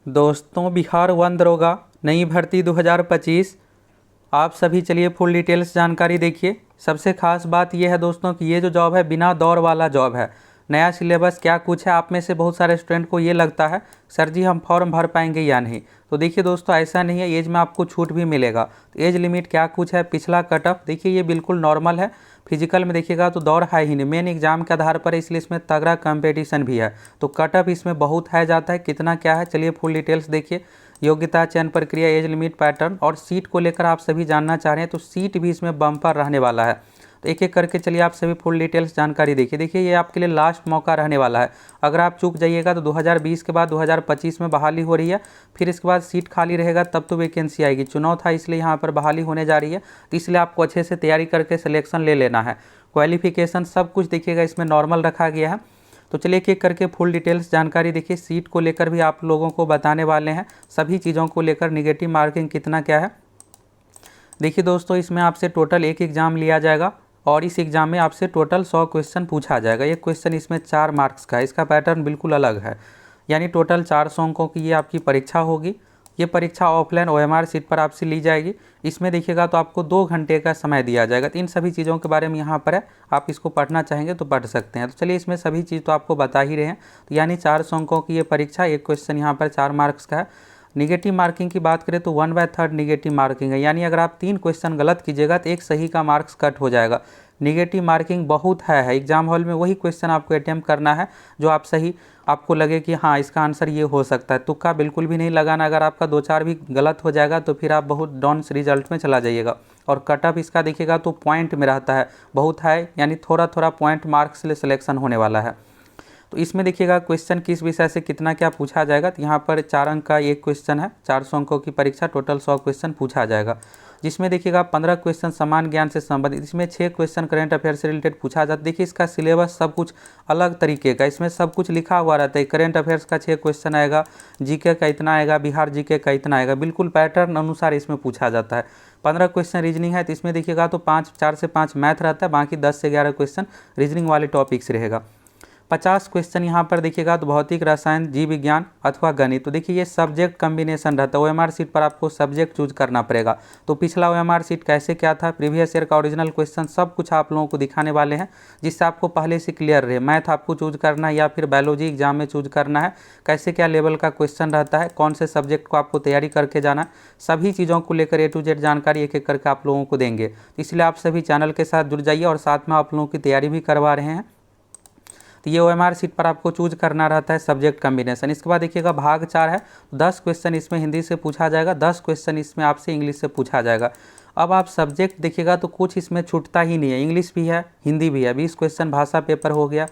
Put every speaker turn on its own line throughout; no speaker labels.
दोस्तों, बिहार वन दरोगा नई भर्ती 2025 आप सभी चलिए फुल डिटेल्स जानकारी देखिए। सबसे खास बात यह है दोस्तों कि ये जो जॉब है बिना दौड़ वाला जॉब है। नया सिलेबस क्या कुछ है, आप में से बहुत सारे स्टूडेंट को ये लगता है सर जी हम फॉर्म भर पाएंगे या नहीं। तो देखिए दोस्तों, ऐसा नहीं है, एज में आपको छूट भी मिलेगा। तो एज लिमिट क्या कुछ है, पिछला कट ऑफ देखिए ये बिल्कुल नॉर्मल है। फिजिकल में देखिएगा तो दौड़ है ही नहीं, मेन एग्जाम के आधार पर, इसलिए इसमें तगड़ा कंपटीशन भी है। तो कट ऑफ इसमें बहुत है जाता है, कितना क्या है चलिए फुल डिटेल्स देखिए। योग्यता, चयन प्रक्रिया, एज लिमिट, पैटर्न और सीट को लेकर आप सभी जानना चाह रहे हैं तो सीट भी इसमें बम्पर रहने वाला है। तो एक एक करके चलिए आप सभी फुल डिटेल्स जानकारी देखिए। देखिए ये आपके लिए लास्ट मौका रहने वाला है। अगर आप चूक जाइएगा तो 2020 के बाद 2025 में बहाली हो रही है, फिर इसके बाद सीट खाली रहेगा तब तो वैकेंसी आएगी। चुनाव था इसलिए यहाँ पर बहाली होने जा रही है, तो इसलिए आपको अच्छे से तैयारी करके सिलेक्शन ले लेना है। क्वालिफिकेशन सब कुछ देखिएगा इसमें नॉर्मल रखा गया है। तो चलिए एक एक करके फुल डिटेल्स जानकारी देखिए। सीट को लेकर भी आप लोगों को बताने वाले हैं, सभी चीज़ों को लेकर निगेटिव मार्किंग कितना क्या है। देखिए दोस्तों, इसमें आपसे टोटल एक एग्ज़ाम लिया जाएगा और इस एग्ज़ाम में आपसे टोटल 100 क्वेश्चन पूछा जाएगा। एक क्वेश्चन इसमें 4 मार्क्स का है, इसका पैटर्न बिल्कुल अलग है। यानी टोटल 400 अंकों की ये आपकी परीक्षा होगी। ये परीक्षा ऑफलाइन OMR सीट पर आपसे ली जाएगी। इसमें देखिएगा तो आपको 2 घंटे का समय दिया जाएगा। तो इन सभी चीज़ों के बारे में यहाँ पर है, आप इसको पढ़ना चाहेंगे तो पढ़ सकते हैं। तो चलिए इसमें सभी चीज़ तो आपको बता ही रहे हैं। तो यानी 400 अंकों की ये परीक्षा, एक क्वेश्चन यहाँ पर 4 मार्क्स का है। निगेटिव मार्किंग की बात करें तो 1/3 निगेटिव मार्किंग है, यानी अगर आप 3 क्वेश्चन गलत कीजिएगा तो एक सही का मार्क्स कट हो जाएगा। निगेटिव मार्किंग बहुत है एग्जाम हॉल में, वही क्वेश्चन आपको अटेम्प्ट करना है जो आप सही आपको लगे कि हाँ इसका आंसर ये हो सकता है। तुक्का बिल्कुल भी नहीं लगाना, अगर आपका 2-4 भी गलत हो जाएगा तो फिर आप बहुत डाउन रिजल्ट में चला जाइएगा। और कट ऑफ इसका देखिएगा तो पॉइंट में रहता है, बहुत है, यानी थोड़ा थोड़ा पॉइंट मार्क्स से सिलेक्शन होने वाला है। तो इसमें देखिएगा क्वेश्चन किस विषय से कितना क्या पूछा जाएगा। तो यहाँ पर 4 अंक का एक क्वेश्चन है, 400 अंकों की परीक्षा, टोटल 100 क्वेश्चन पूछा जाएगा। जिसमें देखिएगा 15 क्वेश्चन समान ज्ञान से संबंधित, इसमें 6 क्वेश्चन करंट अफेयर से रिलेटेड पूछा जाता है। देखिए इसका सिलेबस सब कुछ अलग तरीके का, इसमें सब कुछ लिखा हुआ रहता है। करंट अफेयर्स का 6 क्वेश्चन आएगा, जीके का इतना आएगा, बिहार जीके का इतना आएगा, बिल्कुल पैटर्न अनुसार इसमें पूछा जाता है। 15 क्वेश्चन रीजनिंग है, तो इसमें देखिएगा तो 4 से 5 मैथ रहता है, बाकी 10 से 11 क्वेश्चन रीजनिंग वाले टॉपिक से रहेगा। 50 क्वेश्चन यहाँ पर देखिएगा तो भौतिक, रसायन, जीव विज्ञान अथवा गणित। तो देखिए ये सब्जेक्ट कम्बिनेशन रहता है, OMR सीट पर आपको सब्जेक्ट चूज करना पड़ेगा। तो पिछला OMR सीट कैसे क्या था, प्रीवियस ईयर का ओरिजिनल क्वेश्चन सब कुछ आप लोगों को दिखाने वाले हैं, जिससे आपको पहले से क्लियर रहे। मैथ आपको चूज करना है या फिर बायोलॉजी एग्जाम में चूज करना है, कैसे क्या लेवल का क्वेश्चन रहता है, कौन से सब्जेक्ट को आपको तैयारी करके जाना है, सभी चीज़ों को लेकर A to Z जानकारी एक एक करके आप लोगों को देंगे। इसलिए आप सभी चैनल के साथ जुड़ जाइए और साथ में आप लोगों की तैयारी भी करवा रहे हैं। तो ये OMR सीट पर आपको चूज करना रहता है सब्जेक्ट कम्बिनेशन। इसके बाद देखिएगा भाग 4 है, 10 क्वेश्चन इसमें हिंदी से पूछा जाएगा, 10 क्वेश्चन इसमें आपसे इंग्लिश से पूछा जाएगा। अब आप सब्जेक्ट देखिएगा तो कुछ इसमें छूटता ही नहीं है, इंग्लिश भी है, हिंदी भी है। 20 क्वेश्चन भाषा पेपर हो गया,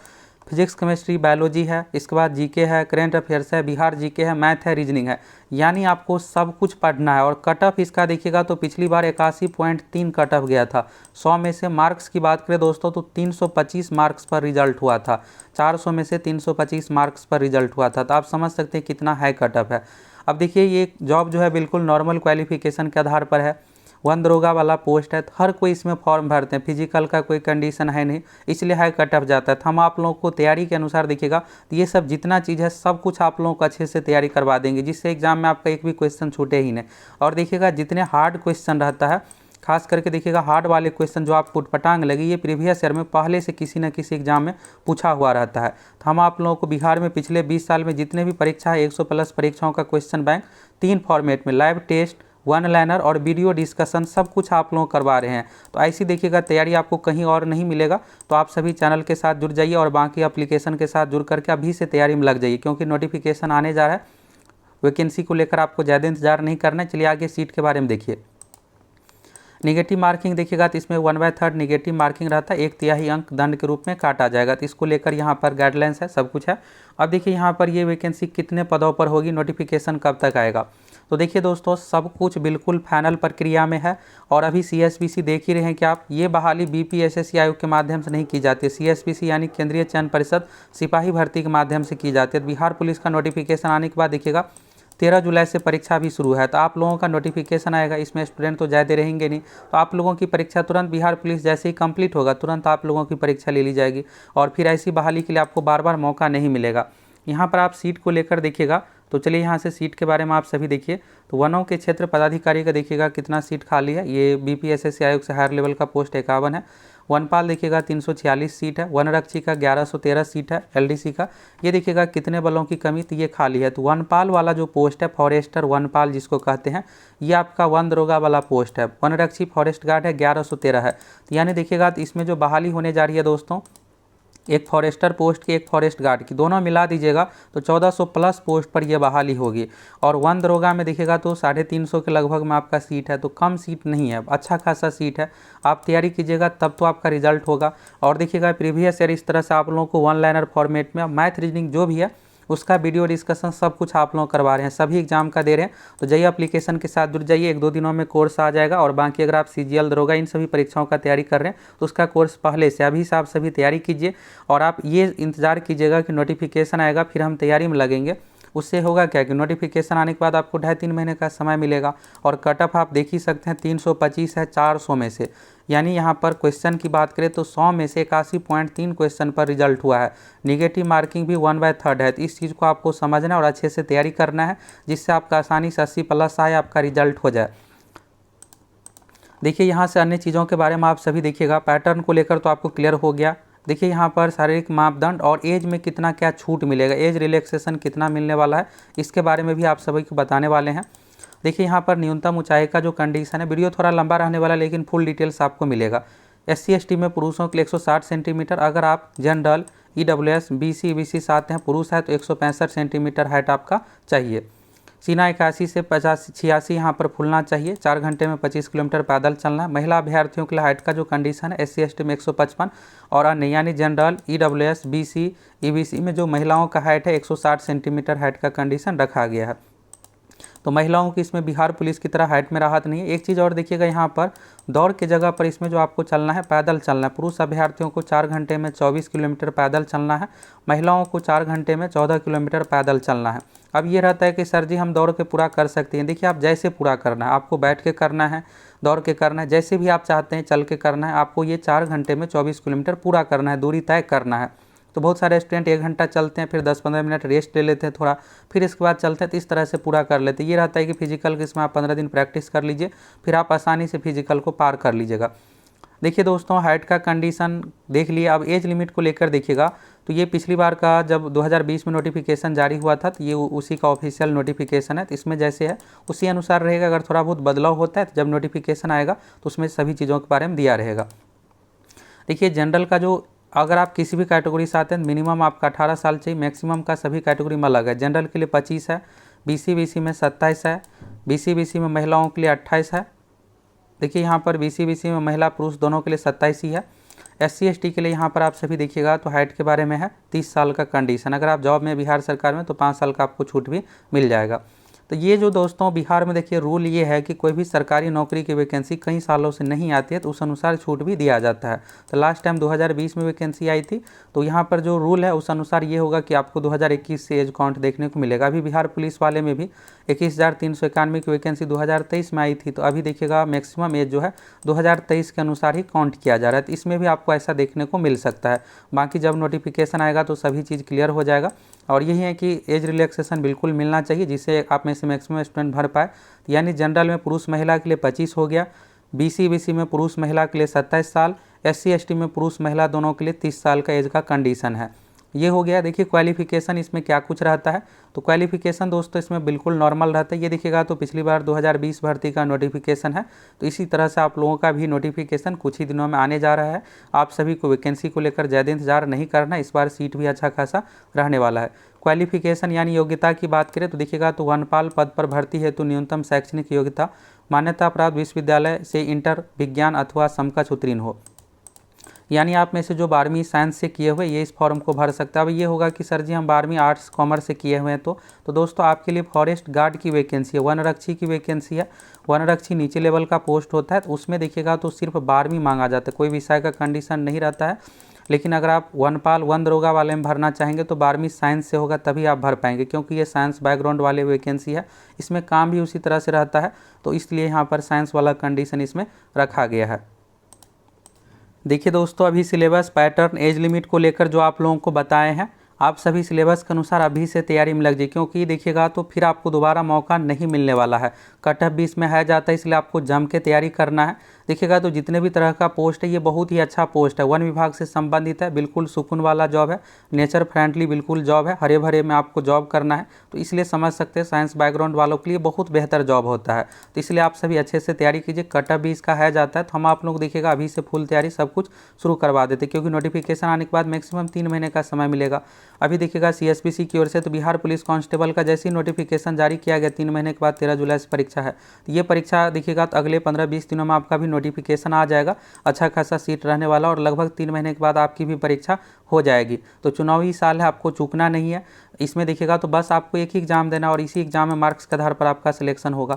फिजिक्स, केमिस्ट्री, बायोलॉजी है, इसके बाद जीके है, करंट अफेयर्स है, बिहार जीके है, मैथ है, रीजनिंग है। यानी आपको सब कुछ पढ़ना है। और कट ऑफ इसका देखिएगा तो पिछली बार 81.3 कट ऑफ गया था। 100 में से मार्क्स की बात करें दोस्तों तो 325 मार्क्स पर रिजल्ट हुआ था। 400 में से 325 मार्क्स पर रिजल्ट हुआ था। तो आप समझ सकते हैं कितना हाई कट ऑफ है। अब देखिए ये जॉब जो है बिल्कुल नॉर्मल क्वालिफिकेशन के आधार पर है, वन दरोगा वाला पोस्ट है, तो हर कोई इसमें फॉर्म भरते हैं, फिजिकल का कोई कंडीशन है नहीं, इसलिए हाई कट ऑफ जाता है। तो हम आप लोगों को तैयारी के अनुसार देखिएगा तो ये सब जितना चीज़ है सब कुछ आप लोगों को अच्छे से तैयारी करवा देंगे, जिससे एग्जाम में आपका एक भी क्वेश्चन छूटे ही नहीं। और देखिएगा जितने हार्ड क्वेश्चन रहता है, खास करके देखिएगा हार्ड वाले क्वेश्चन जो आपको उटपटांग लगे, ये प्रीवियस ईयर में पहले से किसी न किसी एग्जाम में पूछा हुआ रहता है। तो हम आप लोगों को बिहार में पिछले 20 साल में जितने भी परीक्षा है, 100+ परीक्षाओं का क्वेश्चन बैंक 3 फॉर्मेट में, लाइव टेस्ट, वन लाइनर और वीडियो डिस्कशन सब कुछ आप लोग करवा रहे हैं। तो ऐसी देखिएगा तैयारी आपको कहीं और नहीं मिलेगा। तो आप सभी चैनल के साथ जुड़ जाइए और बाकी एप्लीकेशन के साथ जुड़ करके अभी से तैयारी में लग जाइए, क्योंकि नोटिफिकेशन आने जा रहा है। वैकेंसी को लेकर आपको ज़्यादा इंतजार नहीं करना है। चलिए आगे सीट के बारे में देखिए। निगेटिव मार्किंग देखिएगा तो इसमें 1/3 निगेटिव मार्किंग रहता है, 1/3 अंक दंड के रूप में काटा जाएगा। तो इसको लेकर यहाँ पर गाइडलाइंस है, सब कुछ है। अब देखिए यहाँ पर ये वैकेंसी कितने पदों पर होगी, नोटिफिकेशन कब तक आएगा। तो देखिए दोस्तों, सब कुछ बिल्कुल फाइनल प्रक्रिया में है। और अभी CSBC देख ही रहे हैं कि आप, ये बहाली BPSSC आयोग के माध्यम से नहीं की जाती है। CSBC यानी केंद्रीय चयन परिषद सिपाही भर्ती के माध्यम से की जाती है। बिहार पुलिस का नोटिफिकेशन आने के बाद देखिएगा 13 जुलाई से परीक्षा भी शुरू है। तो आप लोगों का नोटिफिकेशन आएगा, इसमें स्टूडेंट तो ज़्यादा रहेंगे नहीं, तो आप लोगों की परीक्षा तुरंत बिहार पुलिस जैसे ही कंप्लीट होगा तुरंत आप लोगों की परीक्षा ले ली जाएगी। और फिर ऐसी बहाली के लिए आपको बार बार मौका नहीं मिलेगा। यहाँ पर आप सीट को लेकर देखिएगा तो चलिए यहाँ से सीट के बारे में आप सभी देखिए। तो वनों के क्षेत्र पदाधिकारी का देखिएगा कितना सीट खाली है। ये बीपीएससी आयोग से हायर लेवल का पोस्ट 51 है। वनपाल देखिएगा 346 सीट है। वनरक्षी का 1113 सीट है। एलडीसी का ये देखिएगा कितने बलों की कमी, तो ये खाली है। तो वनपाल वाला जो पोस्ट है, फॉरेस्टर वनपाल जिसको कहते हैं, ये आपका वन दरोगा वाला पोस्ट है। वनरक्षी फॉरेस्ट गार्ड है 1113 है। तो यानी देखिएगा तो इसमें जो बहाली होने जा रही है दोस्तों, एक फॉरेस्टर पोस्ट की, एक फॉरेस्ट गार्ड की, दोनों मिला दीजिएगा तो 1400 प्लस पोस्ट पर यह बहाली होगी। और वन दरोगा में देखिएगा तो 350 के लगभग में आपका सीट है। तो कम सीट नहीं है, अच्छा खासा सीट है। आप तैयारी कीजिएगा तब तो आपका रिजल्ट होगा। और देखिएगा प्रीवियस ईयर इस तरह से आप लोगों को वन लाइनर फॉर्मेट में मैथ रीजनिंग जो भी है उसका वीडियो डिस्कशन सब कुछ आप लोग करवा रहे हैं, सभी एग्जाम का दे रहे हैं। तो जाइए एप्लीकेशन के साथ जुड़ जाइए, 1-2 दिनों में कोर्स आ जाएगा। और बाकी अगर आप सीजीएल दरोगा इन सभी परीक्षाओं का तैयारी कर रहे हैं तो उसका कोर्स पहले से अभी से आप सभी तैयारी कीजिए। और आप ये इंतजार कीजिएगा कि नोटिफिकेशन आएगा, फिर हम तैयारी में लगेंगे। उससे होगा क्या कि नोटिफिकेशन आने के बाद आपको 2.5-3 महीने का समय मिलेगा। और कट ऑफ आप देख ही सकते हैं 325 है 400 में से। यानी यहाँ पर क्वेश्चन की बात करें तो 100 में से 81.3 क्वेश्चन पर रिजल्ट हुआ है। निगेटिव मार्किंग भी 1/3 है। तो इस चीज़ को आपको समझना और अच्छे से तैयारी करना है, जिससे आपका आसानी से 80 प्लस आए, आपका रिजल्ट हो जाए। देखिए यहाँ से अन्य चीज़ों के बारे में आप सभी देखिएगा। पैटर्न को लेकर तो आपको क्लियर हो गया। देखिए यहाँ पर शारीरिक मापदंड और एज में कितना क्या छूट मिलेगा, एज रिलैक्सेशन कितना मिलने वाला है, इसके बारे में भी आप सभी को बताने वाले हैं। देखिए यहाँ पर न्यूनतम ऊंचाई का जो कंडीशन है, वीडियो थोड़ा लंबा रहने वाला है लेकिन फुल डिटेल्स आपको मिलेगा। SC/ST में पुरुषों के लिए 160 सेंटीमीटर, अगर आप जनरल EWS BC EBC से आते हैं, पुरुष है तो 165 सेंटीमीटर हाइट आपका चाहिए। सीना 81 से 85-86 यहाँ पर फूलना चाहिए। 4 घंटे में 25 किलोमीटर पैदल चलना है। महिला अभ्यर्थियों के लिए हाइट का जो कंडीशन है, SC/ST में 155 और अन्य यानी जनरल EWS BC EBC में जो महिलाओं का हाइट है 160 सेंटीमीटर हाइट का कंडीशन रखा गया है। तो महिलाओं की इसमें बिहार पुलिस की तरह हाइट में राहत नहीं है। एक चीज़ और देखिएगा, यहाँ पर दौड़ की जगह पर इसमें जो आपको चलना है, पैदल चलना है। पुरुष अभ्यर्थियों को 4 घंटे में 24 किलोमीटर पैदल चलना है। महिलाओं को 4 घंटे में 14 किलोमीटर पैदल चलना है। अब ये रहता है कि सर जी हम दौड़ के पूरा कर सकते हैं। देखिए आप जैसे पूरा करना है, आपको बैठ के करना है, दौड़ के करना है, जैसे भी आप चाहते हैं चल के करना है, आपको ये 4 घंटे में 24 किलोमीटर पूरा करना है, दूरी तय करना है। तो बहुत सारे स्टूडेंट 1 घंटा चलते हैं, फिर 10-15 मिनट रेस्ट ले लेते हैं थोड़ा, फिर इसके बाद चलते हैं, तो इस तरह से पूरा कर लेते हैं। ये रहता है कि फिजिकल के इसमें आप 15 दिन प्रैक्टिस कर लीजिए, फिर आप आसानी से फिजिकल को पार कर लीजिएगा। देखिए दोस्तों हाइट का कंडीशन देख लिए। अब एज लिमिट को लेकर देखिएगा, तो ये पिछली बार का जब 2020 में नोटिफिकेशन जारी हुआ था, तो ये उसी का ऑफिशियल नोटिफिकेशन है। तो इसमें जैसे है उसी अनुसार रहेगा। अगर थोड़ा बहुत बदलाव होता है तो जब नोटिफिकेशन आएगा तो उसमें सभी चीज़ों के बारे में दिया रहेगा। देखिए जनरल का जो, अगर आप किसी भी कैटेगरी से आते हैं मिनिमम आपका 18 साल चाहिए, मैक्सिमम का सभी कैटेगरी में अलग है। जनरल के लिए 25 है, BC BC में 27 है, BC BC में महिलाओं के लिए 28 है। देखिए यहाँ पर BC BC में महिला पुरुष दोनों के लिए 27 ही है। SC/ST के लिए यहाँ पर आप सभी देखिएगा तो हाइट के बारे में है 30 साल का कंडीशन। अगर आप जॉब में बिहार सरकार में तो 5 साल का आपको छूट भी मिल जाएगा। तो ये जो दोस्तों बिहार में देखिए रूल ये है कि कोई भी सरकारी नौकरी की वैकेंसी कई सालों से नहीं आती है तो उस अनुसार छूट भी दिया जाता है। तो लास्ट टाइम 2020 में वैकेंसी आई थी, तो यहाँ पर जो रूल है उस अनुसार ये होगा कि आपको 2021 से एज काउंट देखने को मिलेगा। अभी बिहार पुलिस वाले में भी 21,391 की वैकेंसी 2023 में आई थी, तो अभी देखिएगा मैक्सिमम एज जो है 2023 के अनुसार ही काउंट किया जा रहा है। तो इसमें भी आपको ऐसा देखने को मिल सकता है। बाकी जब नोटिफिकेशन आएगा तो सभी चीज़ क्लियर हो जाएगा। और यही है कि एज रिलैक्सेशन बिल्कुल मिलना चाहिए, जिससे आप में से मैक्सिमम स्टूडेंट भर पाए। यानी जनरल में पुरुष महिला के लिए 25 हो गया, BC BC में पुरुष महिला के लिए 27 साल, SC/ST में पुरुष महिला दोनों के लिए 30 साल का एज का कंडीशन है। ये हो गया। देखिए क्वालिफिकेशन इसमें क्या कुछ रहता है, तो क्वालिफिकेशन दोस्तों इसमें बिल्कुल नॉर्मल रहता है। ये देखिएगा तो पिछली बार 2020 भर्ती का नोटिफिकेशन है, तो इसी तरह से आप लोगों का भी नोटिफिकेशन कुछ ही दिनों में आने जा रहा है। आप सभी को वैकेंसी को लेकर ज़्यादा इंतजार नहीं करना, इस बार सीट भी अच्छा खासा रहने वाला है। क्वालिफिकेशन यानी योग्यता की बात करें तो देखिएगा तो वनपाल पद पर भर्ती हेतु न्यूनतम शैक्षणिक योग्यता मान्यता प्राप्त विश्वविद्यालय से इंटर विज्ञान अथवा समकक्ष उत्तीर्ण हो। यानी आप में से जो 12वीं साइंस से किए हुए ये इस फॉर्म को भर सकते हैं। अब ये होगा कि सर जी हम 12वीं आर्ट्स कॉमर्स से किए हुए हैं तो दोस्तों आपके लिए फॉरेस्ट गार्ड की वैकेंसी है, वनरक्षी की वैकेंसी है। वनरक्षी नीचे लेवल का पोस्ट होता है, तो उसमें देखिएगा तो सिर्फ 12वीं मांगा जाता है, कोई विषय का कंडीशन नहीं रहता है। लेकिन अगर आप वनपाल वन दरोगा वाले में भरना चाहेंगे तो 12वीं साइंस से होगा तभी आप भर पाएंगे, क्योंकि ये साइंस बैकग्राउंड वाले वैकेंसी है। इसमें काम भी उसी तरह से रहता है, तो इसलिए यहाँ पर साइंस वाला कंडीशन इसमें रखा गया है। देखिए दोस्तों अभी सिलेबस पैटर्न एज लिमिट को लेकर जो आप लोगों को बताए हैं, आप सभी सिलेबस के अनुसार अभी से तैयारी में लग जाइए, क्योंकि देखिएगा तो फिर आपको दोबारा मौका नहीं मिलने वाला है। कट ऑफ 20 में है जाता है, इसलिए आपको जम के तैयारी करना है। देखिएगा तो जितने भी तरह का पोस्ट है ये बहुत ही अच्छा पोस्ट है, वन विभाग से संबंधित है, बिल्कुल सुकून वाला जॉब है, नेचर फ्रेंडली बिल्कुल जॉब है, हरे भरे में आपको जॉब करना है। तो इसलिए समझ सकते हैं साइंस बैकग्राउंड वालों के लिए बहुत बेहतर जॉब होता है। तो इसलिए आप सभी अच्छे से तैयारी कीजिए। कट ऑफ 20 का है जाता है तो हम आप लोग देखिएगा अभी से फुल तैयारी सब कुछ शुरू करवा देते, क्योंकि नोटिफिकेशन आने के बाद मैक्सिमम 3 महीने का समय मिलेगा। अभी देखिएगा CSPC की ओर से तो बिहार पुलिस कांस्टेबल का जैसे ही नोटिफिकेशन जारी किया गया 3 महीने के बाद 13 जुलाई से परीक्षा है। तो ये परीक्षा देखिएगा तो अगले 15-20 दिनों में आपका भी नोटिफिकेशन आ जाएगा, अच्छा खासा सीट रहने वाला, और लगभग 3 महीने के बाद आपकी भी परीक्षा हो जाएगी। तो चुनावी साल है, आपको चूकना नहीं है। इसमें देखिएगा तो बस आपको एक ही एग्जाम देना और इसी एग्जाम में मार्क्स के आधार पर आपका सिलेक्शन होगा।